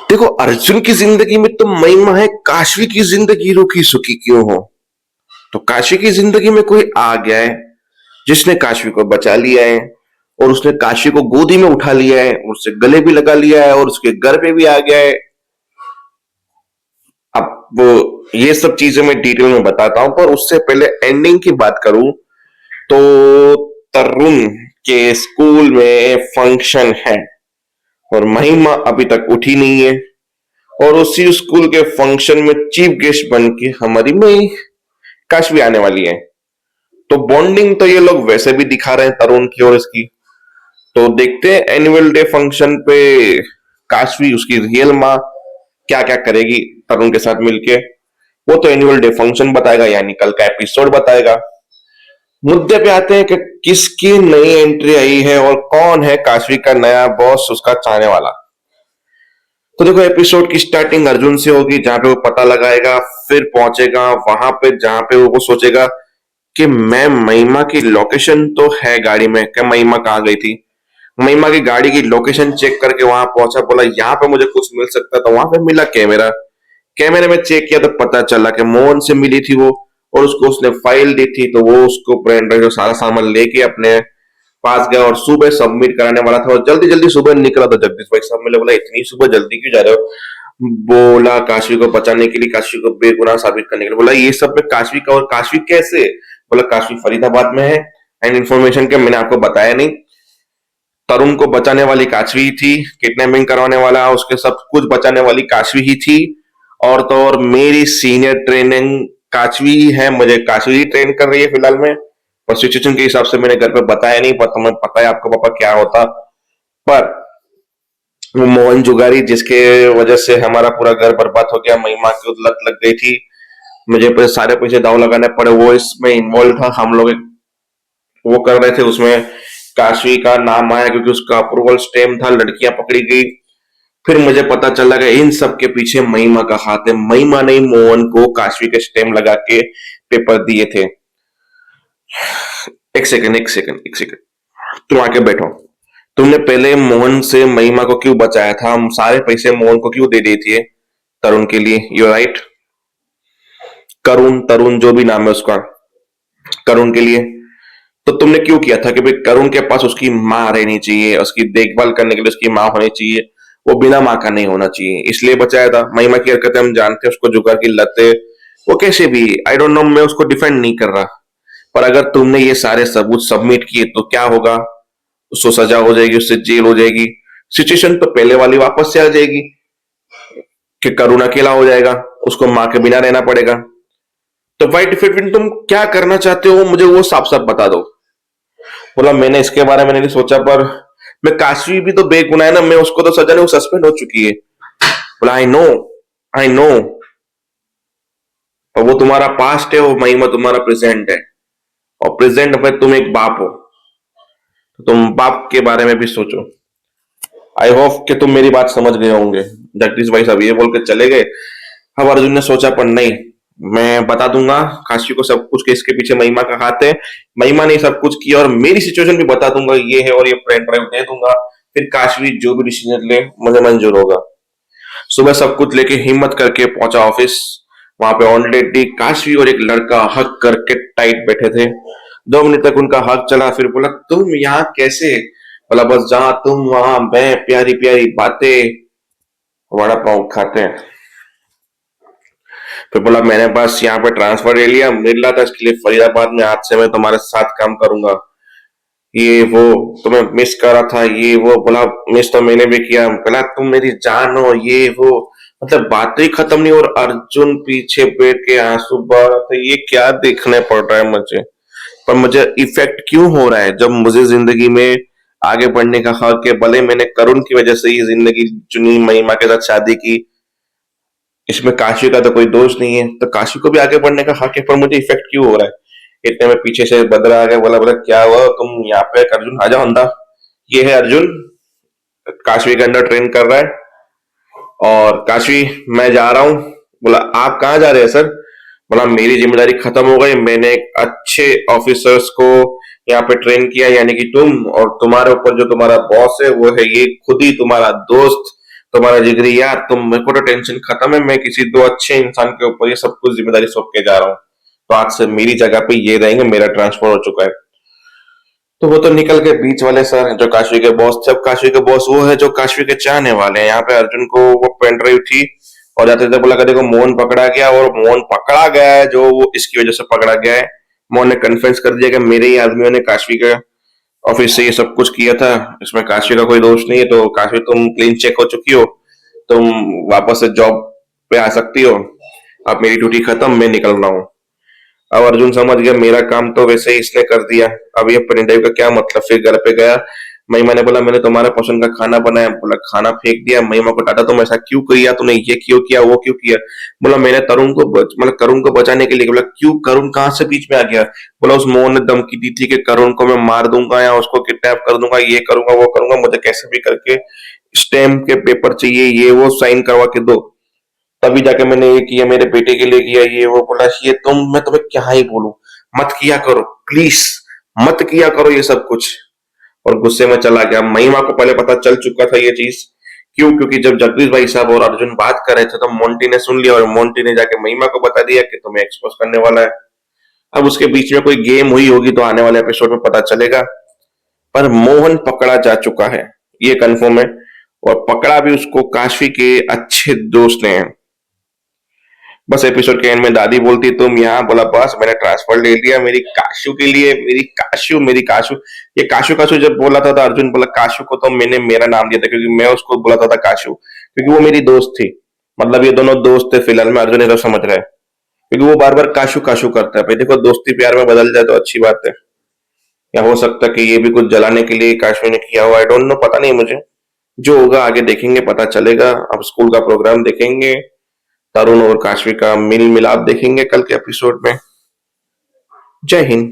देखो, अर्जुन की जिंदगी में तो महिमा है, काशवी की जिंदगी रूखी सुखी क्यों हो। तो काशवी की जिंदगी में कोई आ गया है जिसने काशवी को बचा लिया है, और उसने काशवी को गोदी में उठा लिया है, उससे गले भी लगा लिया है, और उसके घर पे भी आ गया है। अब वो ये सब चीजें मैं डिटेल में बताता हूं, पर उससे पहले एंडिंग की बात करूं तो तरुण के स्कूल में फंक्शन है और महिमा अभी तक उठी नहीं है, और उसी स्कूल के फंक्शन में चीफ गेस्ट बन के हमारी मई काशवी आने वाली है। तो बॉन्डिंग तो ये लोग वैसे भी दिखा रहे हैं तरुण की और इसकी। तो देखते हैं एनुअल डे फंक्शन पे काशवी उसकी रियल माँ क्या क्या करेगी तरुण के साथ मिलके। वो तो एनुअल डे फंक्शन बताएगा, यानी कल का एपिसोड बताएगा। मुद्दे पे आते हैं कि किसकी नई एंट्री आई है और कौन है काशवी का नया बॉस, उसका चाहने वाला। तो देखो, एपिसोड की स्टार्टिंग अर्जुन से होगी, जहां पे वो पता लगाएगा, फिर पहुंचेगा वहां पे जहां पे वो सोचेगा कि मैं महिमा की लोकेशन तो है गाड़ी में, क्या महिमा कहाँ गई थी। महिमा की गाड़ी की लोकेशन चेक करके वहां पहुंचा, बोला यहाँ पे मुझे कुछ मिल सकता था। वहां पे मिला कैमरा, कैमरे में चेक किया तो पता चला कि मोहन से मिली थी वो, और उसको उसने फाइल दी थी। तो वो उसको पेन ड्राइव सारा सामान लेके अपने पास गया और सुबह सबमिट कराने वाला था, और जल्दी जल्दी सुबह निकला। तो जगदीश भाई साहब मिले, बोला इतनी सुबह जल्दी क्यों जा रहे हो। बोला काशवी को बचाने के लिए, काशवी को बेगुनाह साबित करने के लिए। बोला ये सब में काशवी का, और काशवी कैसे। बोला काशवी फरीदाबाद में है, एंड इन्फॉर्मेशन के मैंने आपको बताया नहीं। तरुण को बचाने वाली काशवी थी, किडनैपिंग करवाने वाला उसके सब कुछ बचाने वाली काशवी ही थी। और तो और मेरी सीनियर ट्रेनिंग काशवी है, मुझे काशवी ही ट्रेन कर रही है फिलहाल में। और सिचुएशन के हिसाब से मैंने घर पे बताया नहीं, पर तुम्हें पता है आपको पापा क्या होता। पर वो मोहन जुगारी जिसके वजह से हमारा पूरा घर बर्बाद हो गया, महिमा की लत लग गई थी, मुझे सारे पैसे दाव लगाने पड़े, वो इसमें इन्वॉल्व था। हम लोग वो कर रहे थे, उसमें काशवी का नाम आया क्योंकि उसका अप्रूवल स्टैम्प था, लड़कियां पकड़ी गई। फिर मुझे पता चला कि इन सब के पीछे महिमा का हाथ है। महिमा ने मोहन को काशवी के स्टैम्प लगा के पेपर दिए थे। एक सेकंड एक सेकंड एक सेकंड, तुम आके बैठो। तुमने पहले मोहन से महिमा को क्यों बचाया था, हम सारे पैसे मोहन को क्यों दे दिए थे तरुण के लिए। यू राइट, करुण तरुण जो भी नाम है उसका, करुण के लिए। तो तुमने क्यों किया था कि भाई करुण के पास उसकी माँ रहनी चाहिए, उसकी देखभाल करने के लिए उसकी माँ होनी चाहिए, वो बिना माँ का नहीं होना चाहिए, इसलिए बचाया था। महिमा की हरकतें हम जानते हैं, उसको जुगार की लतें, वो कैसे भी, आई डोंट नो, मैं उसको डिफेंड नहीं कर रहा। पर अगर तुमने ये सारे सबूत सबमिट किए तो क्या होगा, उसको सजा हो जाएगी, उससे जेल हो जाएगी, सिचुएशन तो पहले वाली वापस से आ जाएगी कि करुण अकेला हो जाएगा, उसको माँ के बिना रहना पड़ेगा। तो वाइट फिटविन तुम क्या करना चाहते हो, मुझे वो साफ साफ बता दो। बोला मैंने इसके बारे में नहीं सोचा, पर मैं काशवी भी तो बेगुनाह है ना, मैं उसको तो सजा नहीं, वो सस्पेंड हो चुकी है। बोला आई नो, आई नो, और वो तुम्हारा पास्ट है, वो महिमा तुम्हारा प्रेजेंट है, और प्रेजेंट में तुम एक बाप हो, तो तुम बाप के बारे में भी सोचो। आई होप कि तुम मेरी बात समझ गए होंगे। जगदीश भाई साहब ये बोल के चले गए। अब अर्जुन ने सोचा, पर नहीं, मैं बता दूंगा काशी को सब कुछ, के इसके पीछे महिमा का हाथ है, महिमा ने सब कुछ किया, और मेरी सिचुएशन भी बता दूंगा ये है, और ये पेन ड्राइव दे दूंगा, फिर काशवी जो भी डिसीजन ले मुझे मंजूर होगा। सुबह सब कुछ लेके हिम्मत करके पहुंचा ऑफिस। वहां पे ऑलरेडी काशवी और एक लड़का हक करके टाइट बैठे थे। 2 मिनट तक उनका हक चला, फिर बोला तुम यहाँ कैसे। बोला बस जहां तुम वहां मैं, प्यारी प्यारी बातें, वड़ा पाव खाते हैं। फिर बोला मैंने बस यहाँ पे ट्रांसफर ले लिया, मिल रहा था, इसके लिए फरीदाबाद में आज से मैं तुम्हारे साथ काम करूंगा, ये वो, तुम्हें मिस कर रहा था, ये वो। बोला मिस तो मैंने भी किया। बोला तुम मेरी जान हो, ये वो, मतलब बातें ही खत्म नहीं। और अर्जुन पीछे बैठ के आंसू बहा रहा था, ये क्या देखने पड़ रहा है मुझे। पर मुझे इफेक्ट क्यों हो रहा है, जब मुझे जिंदगी में आगे बढ़ने का हक है। भले मैंने करुण की वजह से ही जिंदगी चुनी, महिमा के साथ शादी की, इसमें काशी का तो कोई दोष नहीं है, तो काशी को भी आगे बढ़ने का हक है, पर मुझे इफेक्ट क्यों हो रहा है। इतने में पीछे से बदरा आ गया। बोला बोला क्या हुआ, तुम यहाँ पे। अर्जुन आ जाओ अंदर, ये है अर्जुन, काशी के अंदर ट्रेन कर रहा है। और काशी मैं जा रहा हूँ। बोला आप कहाँ जा रहे हैं सर। बोला मेरी जिम्मेदारी खत्म हो गई, मैंने एक अच्छे ऑफिसर्स को यहाँ पे ट्रेन किया, यानी कि तुम, और तुम्हारे ऊपर जो तुम्हारा बॉस है वो है ये खुद ही तुम्हारा दोस्त तुम्हारा जिगरी यार, तुम, मेरे को तो टेंशन खत्म है, मैं किसी दो अच्छे इंसान के ऊपर ये सब कुछ जिम्मेदारी सौंप के जा रहा हूँ। तो आज से मेरी जगह पे ये रहेंगे, मेरा ट्रांसफर हो चुका है। तो वो तो निकल के बीच वाले सर जो काशवी के बॉस थे। अब काशवी के बॉस वो है जो काशवी के चाहने वाले हैं। यहाँ पे अर्जुन को वो पेन ड्राइव थी और जाते जाते बोला, देखो मोहन पकड़ा गया, और मोहन पकड़ा गया है जो वो इसकी वजह से पकड़ा गया है। मोहन ने कन्फेस कर दिया कि मेरे ही आदमियों ने काशवी के ऑफिस से ये सब कुछ किया था, इसमें काशवी का कोई दोष नहीं है। तो काशवी, तुम क्लीन चेक हो चुकी हो, तुम वापस से जॉब पे आ सकती हो। अब मेरी ड्यूटी खत्म, मैं निकल रहा हूँ। अब अर्जुन समझ गया मेरा काम तो वैसे ही इसने कर दिया, अब ये पेन का क्या मतलब। फिर घर पे गया, महिमा ने बोला मैंने तुम्हारे पसंद का खाना बनाया। बोला खाना फेंक दिया। महिमा को डांटा, तुम ऐसा क्यों किया, तूने ये क्यों किया, वो क्यों किया। बोला मैंने तरुण को मतलब करुण को बचाने के लिए। बोला क्यों, करुण कहाँ से बीच में आ गया। बोला उस मोहन ने धमकी दी थी कि करुण को मैं मार दूंगा या उसको किडनैप कर दूंगा, ये करूंगा वो करूंगा, मुझे कैसे भी करके स्टैम्प के पेपर चाहिए, ये वो साइन करवा के दो, तभी जाके मैंने ये किया, मेरे बेटे के लिए किया, ये वो। बोला ये तुम, मैं तुम्हें क्या ही बोलूं, मत किया करो प्लीज, मत किया करो ये सब कुछ। और गुस्से में चला गया। महिमा को पहले पता चल चुका था ये चीज। क्यों, क्योंकि जब जगदीश भाई साहब और अर्जुन बात कर रहे थे तो मोंटी ने सुन लिया और मोंटी ने जाके महिमा को बता दिया कि तुम्हें एक्सपोज करने वाला है। अब उसके बीच में कोई गेम हुई होगी तो आने वाले एपिसोड में पता चलेगा। पर मोहन पकड़ा जा चुका है, ये कंफर्म है। और पकड़ा भी उसको काशवी के अच्छे दोस्त ने है। बस एपिसोड के एंड में दादी बोलती तुम यहाँ। बोला बस मैंने ट्रांसफर ले लिया मेरी काशू के लिए, मेरी काशू, मेरी काशू। ये काशू काशू जब बोला था तो अर्जुन बोला काशू को तो मैंने मेरा नाम दिया था, क्योंकि मैं उसको बोला था काशू, क्योंकि वो मेरी दोस्त थी। मतलब ये दोनों दोस्त थे फिलहाल में, अर्जुन ये तो समझ रहा है, क्योंकि वो बार बार काशू काशू करता है। भाई देखो, दोस्ती प्यार में बदल जाए तो अच्छी बात है। या हो सकता है कि ये भी कुछ जलाने के लिए काशवी ने किया हुआ, आई डोंट नो, पता नहीं मुझे। जो होगा आगे देखेंगे, पता चलेगा। अब स्कूल का प्रोग्राम देखेंगे, तरुण और काशवी का मिल मिलाप देखेंगे कल के एपिसोड में। जय हिंद।